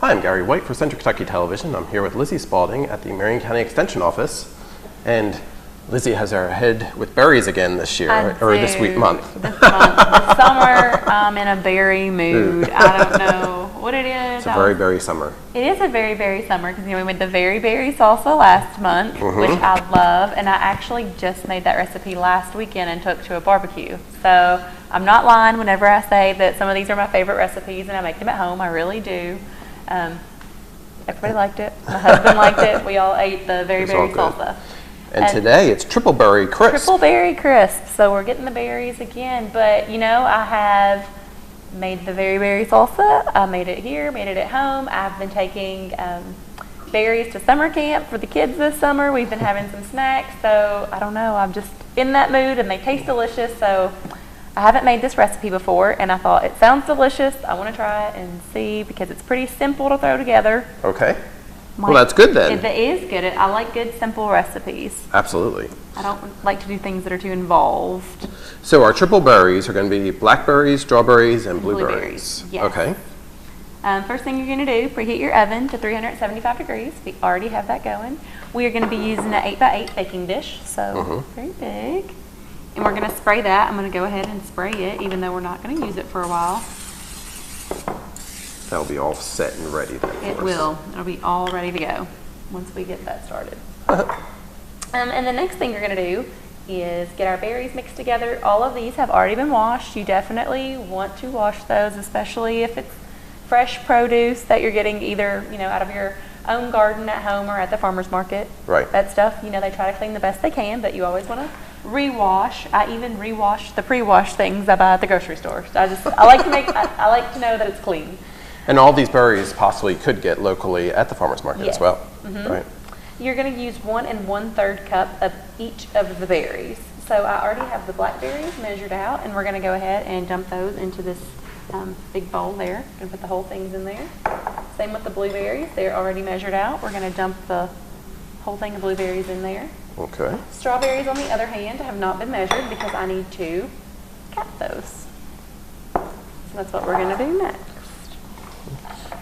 Hi, I'm Gary White for Central Kentucky Television. I'm here with Lizzie Spalding at the Marion County Extension Office. And Lizzie has her head with berries again this year, or this month. This summer, I'm in a berry mood. I don't know what it is. It's a very berry summer. It is a very berry summer because we made the very berry salsa last month, which I love, and I actually just made that recipe last weekend and took to a barbecue. So I'm not lying whenever I say that some of these are my favorite recipes, and I make them at home. I really do. Everybody liked it. My husband liked it. We all ate the very berry salsa. And today it's triple berry crisp. Triple berry crisp. So we're getting the berries again. But you know, I have made the very berry salsa. I made it here, made it at home. I've been taking berries to summer camp for the kids this summer. We've been having some snacks. So I don't know, I'm just in that mood and they taste delicious. So I haven't made this recipe before and I thought it sounds delicious. I want to try it and see because it's pretty simple to throw together. Okay. Well, that's good then. It is good. I like good, simple recipes. Absolutely. I don't like to do things that are too involved. So our triple berries are going to be blackberries, strawberries, and blueberries. Yes. Okay. First thing you're going to do, preheat your oven to 375 degrees. We already have that going. We are going to be using an 8x8 baking dish, so very big. And we're going to spray that. I'm going to go ahead and spray it, even though we're not going to use it for a while. That'll be all set and ready then. It will. It'll be all ready to go once we get that started. And the next thing you're going to do is get our berries mixed together. All of these have already been washed. You definitely want to wash those, especially if it's fresh produce that you're getting either, out of your own garden at home or at the farmer's market. Right. That stuff, they try to clean the best they can, but you always want to rewash. I even rewash the pre-washed things I buy at the grocery store. So I like to know that it's clean. And all these berries possibly could get locally at the farmer's market as well, right? You're going to use 1 1/3 cup of each of the berries. So I already have the blackberries measured out, and we're going to go ahead and dump those into this big bowl there. Going to put the whole things in there. Same with the blueberries. They're already measured out. We're going to dump the whole thing of blueberries in there. Okay. Strawberries, on the other hand, have not been measured because I need to cap those. So that's what we're going to do next.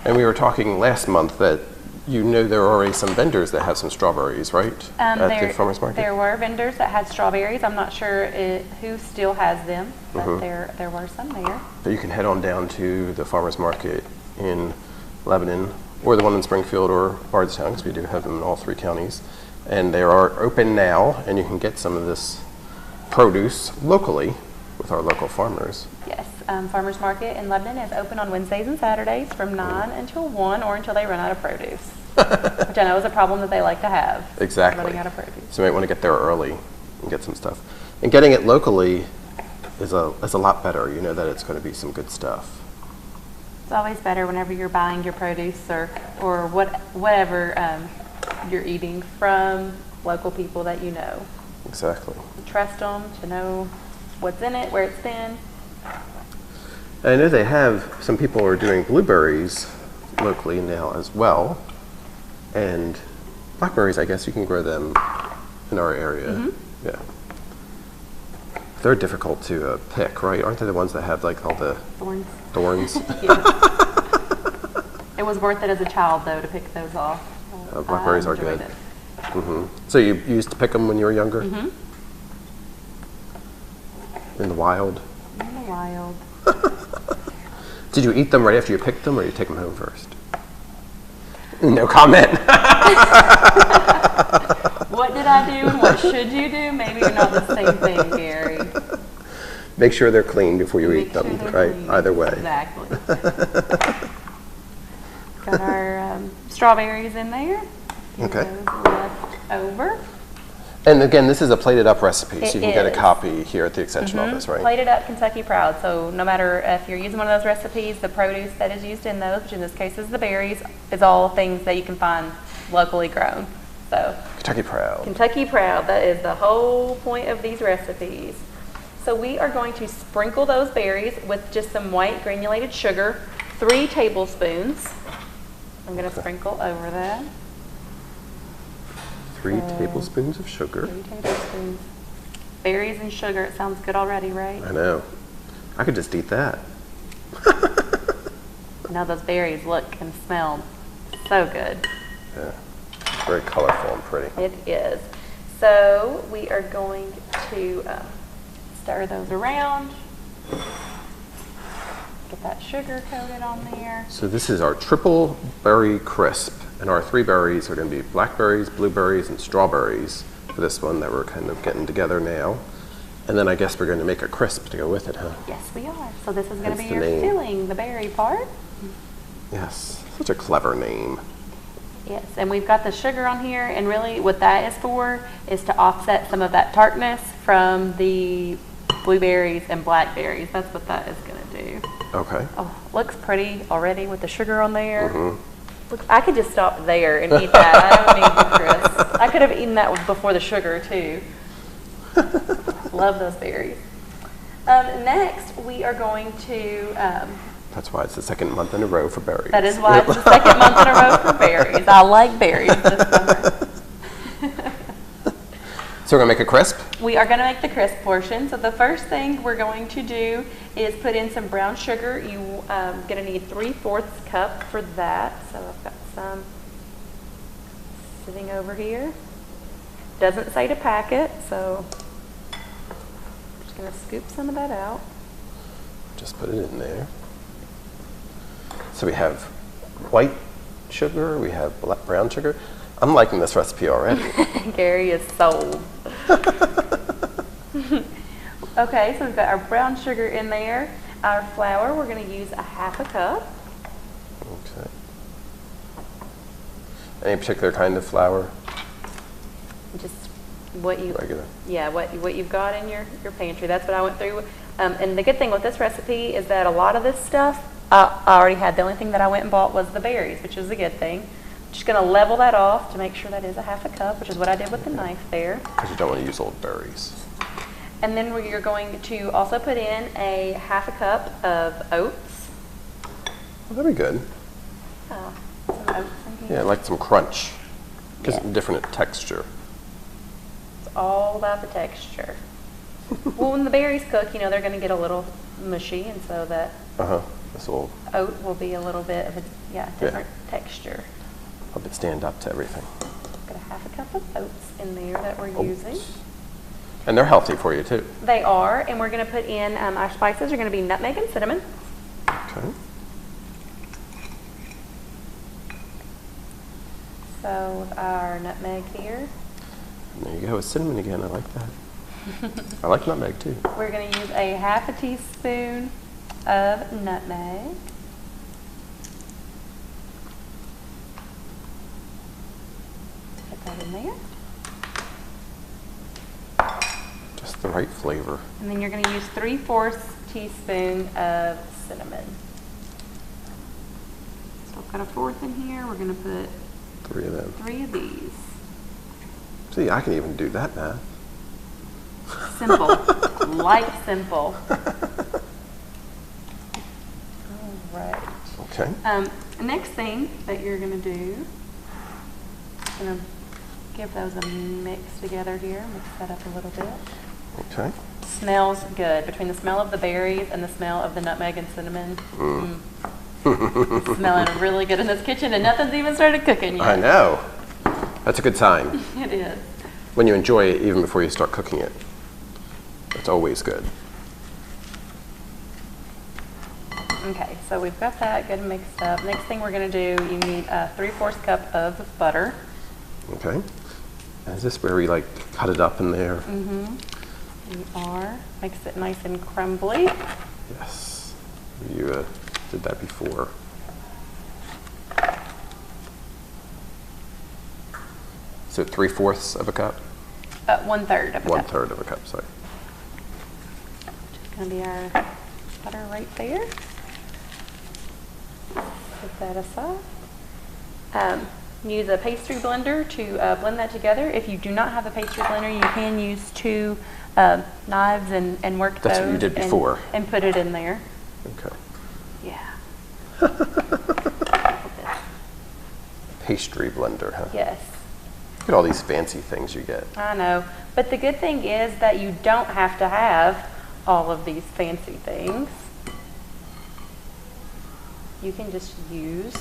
And we were talking last month that there are already some vendors that have some strawberries, right? At the farmer's market? There were vendors that had strawberries. I'm not sure who still has them, but there were some there. So you can head on down to the farmer's market in Lebanon or the one in Springfield or Bardstown, because we do have them in all 3 counties. And they are open now, and you can get some of this produce locally with our local farmers. Yes, farmer's market in Lebanon is open on Wednesdays and Saturdays from 9 until 1 or until they run out of produce, which I know is a problem that they like to have. Exactly. Running out of produce. So you might want to get there early and get some stuff. And getting it locally is a lot better. You know that it's going to be some good stuff. It's always better whenever you're buying your produce or whatever you're eating from local people that you know. Exactly. You trust them to know what's in it, where it's been. I know they have, some people are doing blueberries locally now as well. And blackberries, I guess you can grow them in our area. Yeah. They're difficult to pick, right? Aren't they the ones that have like all the thorns? It was worth it as a child though to pick those off. Blackberries are good. So you used to pick them when you were younger? In the wild? In the wild. Did you eat them right after you picked them, or you take them home first? No comment. What did I do and what should you do? Maybe you're not the same thing, Gary. Make sure they're clean before you eat them, right? Clean. Either way. Exactly. Got our strawberries in there. Okay. Those left over. And again, this is a plated up recipe, so you can get a copy here at the Extension Office, right? Plated up Kentucky Proud. So no matter if you're using one of those recipes, the produce that is used in those, which in this case is the berries, is all things that you can find locally grown. So Kentucky Proud. Kentucky Proud. That is the whole point of these recipes. So we are going to sprinkle those berries with just some white granulated sugar, 3 tablespoons. I'm going to sprinkle over that. 3 tablespoons of sugar. 3 tablespoons. Berries and sugar, it sounds good already, right? I know. I could just eat that. Now those berries look and smell so good. Yeah, very colorful and pretty. It is. So we are going to stir those around. Get that sugar coated on there. So this is our triple berry crisp, and our 3 berries are going to be blackberries, blueberries, and strawberries for this one that we're kind of getting together now. And then I guess we're going to make a crisp to go with it, huh? Yes, we are. So this is going to Hence be the your name. filling, the berry part. Yes, such a clever name. Yes, and we've got the sugar on here, and really what that is for is to offset some of that tartness from the blueberries and blackberries. That's what that is going to do. Okay. Oh, looks pretty already with the sugar on there. Mm-hmm. Look, I could just stop there and eat that. I don't need the crisp. I could have eaten that before the sugar too. Love those berries. Next, we are going to. That's why it's the 2nd month in a row for berries. That is why it's the 2nd month in a row for berries. I like berries this summer. So we're going to make a crisp? We are going to make the crisp portion. So the first thing we're going to do is put in some brown sugar. You're going to need 3/4 cup for that. So I've got some sitting over here. Doesn't say to pack it, so I'm just going to scoop some of that out. Just put it in there. So we have white sugar, we have brown sugar. I'm liking this recipe already. Gary is sold. Okay, so we've got our brown sugar in there. Our flour, we're going to use 1/2 cup. Okay. Any particular kind of flour? Just what you Regular. Yeah, what you've got in your pantry. That's what I went through. And the good thing with this recipe is that a lot of this stuff I already had. The only thing that I went and bought was the berries, which is a good thing. Just going to level that off to make sure that is 1/2 cup, which is what I did with the knife there. Because you don't want to use old berries. And then you're going to also put in 1/2 cup of oats. Well, that'd be good. Some oats in here. Yeah, I like some crunch. Gives Yeah. it a different texture. It's all about the texture. Well, when the berries cook, they're going to get a little mushy, and so that Uh-huh. This will oat will be a little bit of a different texture. help it stand up to everything. Got 1/2 cup of oats in there that we're using. And they're healthy for you, too. They are, and we're going to put in our spices are going to be nutmeg and cinnamon. Okay. So our nutmeg here. And there you go with cinnamon again. I like that. I like nutmeg, too. We're going to use 1/2 teaspoon of nutmeg. Put that in there. Just the right flavor. And then you're going to use 3/4 teaspoon of cinnamon. So I've got a 1/4 in here. We're going to put 3 of them. 3 of these. See, I can even do that math. Simple. Like simple. All right. Okay. Next thing that you're going to do, going to give those a mix together here. Mix that up a little bit. Okay. Smells good. Between the smell of the berries and the smell of the nutmeg and cinnamon, smelling really good in this kitchen, and nothing's even started cooking yet. I know. That's a good sign. It is. When you enjoy it even before you start cooking it. It's always good. Okay, so we've got that good mixed up. Next thing we're going to do, you need a 3/4 cup of butter. Okay. Is this where we like cut it up in there? Mm-hmm. We are. Makes it nice and crumbly. Yes. You did that before. So 3/4 of a cup? 1/3 of a cup. 1/3 of a cup, sorry. Going to be our butter right there. Put that aside. Use a pastry blender to blend that together. If you do not have a pastry blender, you can use 2 knives and work That's those. what you did before. And put it in there. Okay. Yeah. Pastry blender, huh? Yes. Look at all these fancy things you get. I know. But the good thing is that you don't have to have all of these fancy things. you can just use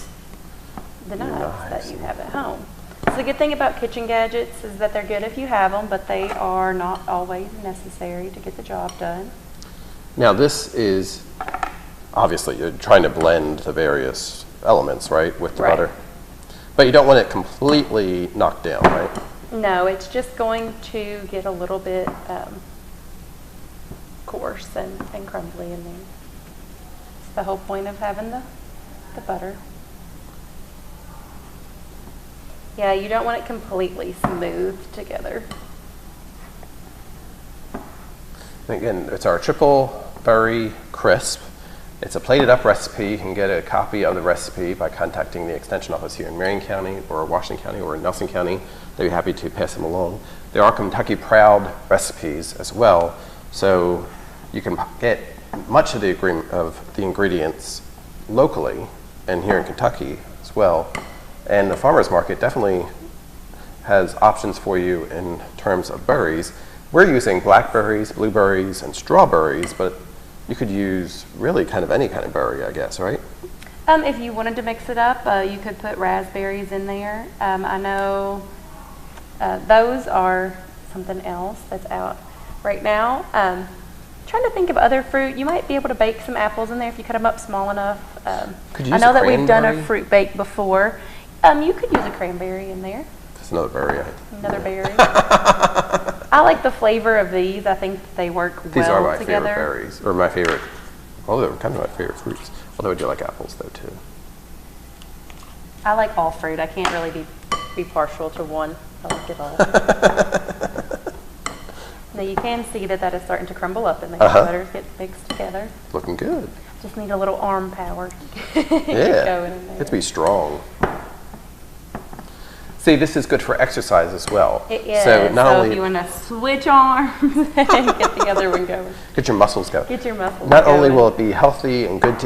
the knives that you have at home. So the good thing about kitchen gadgets is that they're good if you have them, but they are not always necessary to get the job done. Now this is, obviously you're trying to blend the various elements, right, with the butter. But you don't want it completely knocked down, right? No, it's just going to get a little bit coarse and crumbly in there. It's the whole point of having the butter. Yeah, you don't want it completely smooth together. Again, it's our triple berry crisp. It's a plated up recipe. You can get a copy of the recipe by contacting the extension office here in Marion County or Washington County or Nelson County. They'd be happy to pass them along. There are Kentucky Proud recipes as well, so you can get much of the ingredients locally and here in Kentucky as well. And the farmer's market definitely has options for you in terms of berries. We're using blackberries, blueberries, and strawberries, but you could use really kind of any kind of berry, I guess, right? If you wanted to mix it up, you could put raspberries in there. I know those are something else that's out right now. Trying to think of other fruit. You might be able to bake some apples in there if you cut them up small enough. I know that we've done a fruit bake before. You could use a cranberry in there. That's another berry. Another berry. I like the flavor of these. I think they work well together. These are my favorite berries, or my favorite, well, they're kind of my favorite fruits. Although I do like apples though too. I like all fruit. I can't really be partial to one. I like it all. Now you can see that is starting to crumble up and the butters get mixed together. Looking good. Just need a little arm power. Yeah, going in there. it's be strong. See, this is good for exercise as well. It is. So not only if you want to switch arms and get the other one going. Get your muscles going. Get your muscles Not going. only will it be healthy and good,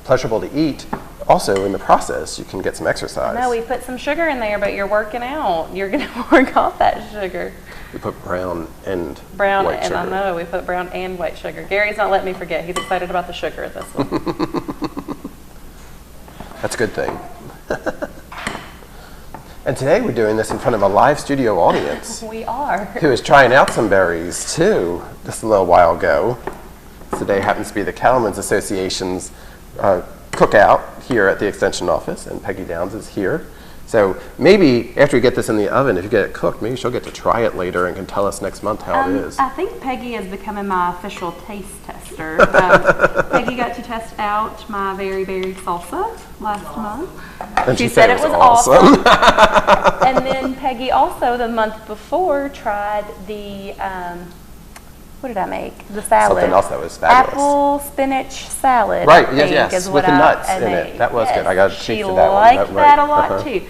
pleasurable to eat, also in the process you can get some exercise. No, we put some sugar in there, but you're working out. You're going to work off that sugar. We put brown and white sugar. I know we put brown and white sugar. Gary's not letting me forget. He's excited about the sugar in this one. That's a good thing. And today we're doing this in front of a live studio audience. We are. Who is trying out some berries too, just a little while ago. Today happens to be the Cattlemen's Association's cookout here at the Extension office, and Peggy Downs is here. So maybe after we get this in the oven, if you get it cooked, maybe she'll get to try it later and can tell us next month how it is. I think Peggy is becoming my official taste tester. Peggy got to test out my very berry salsa last month. And she said it was awesome. And then Peggy also the month before tried the, what did I make? The salad. Something else that was fabulous. Apple spinach salad. Right, I think, yes, is with what the nuts I in it. made. That was good. I got a taste of that one. She liked that a lot too.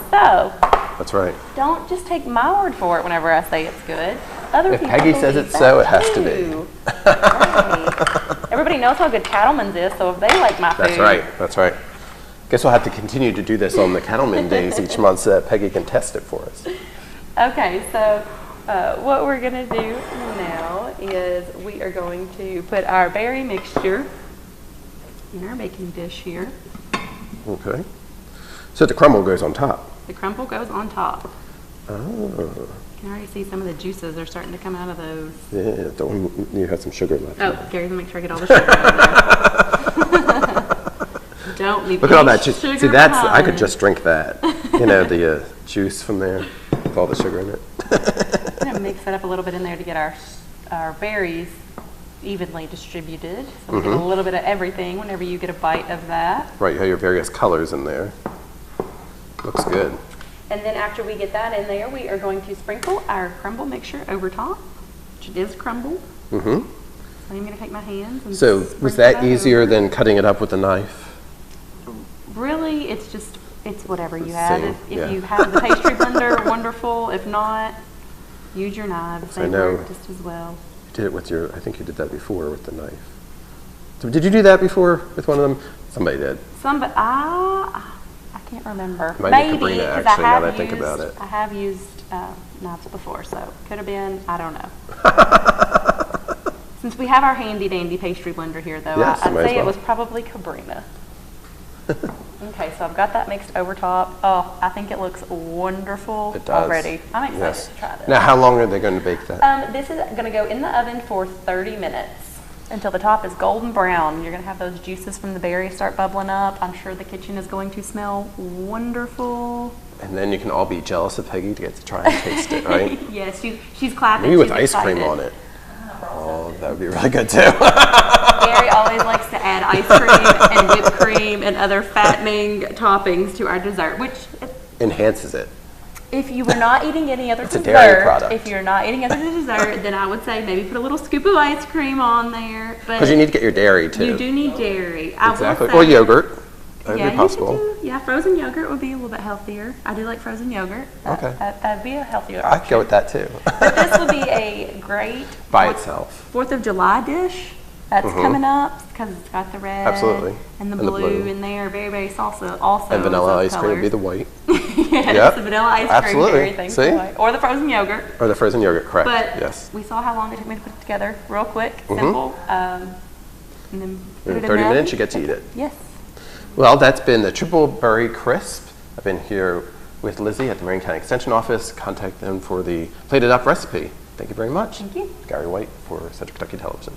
So, that's right. don't just take my word for it whenever I say it's good. Other If people Peggy says believe it's so, it has to too. be. Right. Everybody knows how good Cattleman's is, so if they like my food. That's right, that's right. Guess we'll have to continue to do this on the Cattleman days each month so that Peggy can test it for us. Okay, so what we're going to do now is we are going to put our berry mixture in our baking dish here. Okay. So the crumble goes on top. The crumble goes on top. Oh. You can already see some of the juices are starting to come out of those. Yeah, don't you have some sugar left? Oh, Gary's going to make sure I get all the sugar out of there. Don't leave Look at all that juice. juice. See, that's, I could just drink that. You know, the juice from there with all the sugar in it. I'm going to mix that up a little bit in there to get our berries evenly distributed. So we get a little bit of everything whenever you get a bite of that. Right, you have your various colors in there. Looks good. And then after we get that in there, we are going to sprinkle our crumble mixture over top, which is crumble. Mm-hmm. So I'm going to take my hands and So was that easier than cutting it up with a knife? Really, it's whatever you have. Same, If you have the pastry blender, wonderful. If not, use your knives. They work just as well. You did it with I think you did that before with the knife. So did you do that before with one of them? Somebody did. I can't remember. Maybe Cabrina, because actually, now that I think about it. I have used knives before, so could have been. I don't know. Since we have our handy dandy pastry blender here, though, Yes, I'd say well. it was probably Cabrina. Okay, so I've got that mixed over top. Oh, I think it looks wonderful It does. already. I'm excited Yes. to try this. Now, how long are they going to bake that? This is going to go in the oven for 30 minutes until the top is golden brown. You're going to have those juices from the berries start bubbling up. I'm sure the kitchen is going to smell wonderful. And then you can all be jealous of Peggy to get to try and taste it, right? Yes, she's clapping. Maybe with She's ice cream excited. on it. Oh, that would be really good too. Gary always likes to add ice cream and whipped cream and other fattening toppings to our dessert, which Enhances it. if you were not eating any other It's a dairy dessert, product. if you're not eating other dessert, then I would say maybe put a little scoop of ice cream on there. But Because you need to get your dairy too. you do need dairy. Exactly. I will Or say, yogurt. That would yeah, be you possible. could do, yeah, frozen yogurt would be a little bit healthier. I do like frozen yogurt. Okay. That'd be a healthier I'd option. go with that too. But this would be a great By itself. 4th of July dish that's coming up because it's got the red Absolutely. and the And the blue blue. in there. Very, very salsa also. And vanilla those ice cream would be colors. the white. Yes, Yep. the vanilla ice cream. Absolutely. Everything. See? Or the frozen yogurt. Or the frozen yogurt, correct. But yes. we saw how long it took me to put it together. Real quick, simple. And then put In it in 30 the minutes, you oven. get to eat it. Yes. Well, that's been the Triple Berry Crisp. I've been here with Lizzie at the Marion County Extension Office. Contact them for the plated up recipe. Thank you very much. Thank you. Gary White for Central Kentucky Television.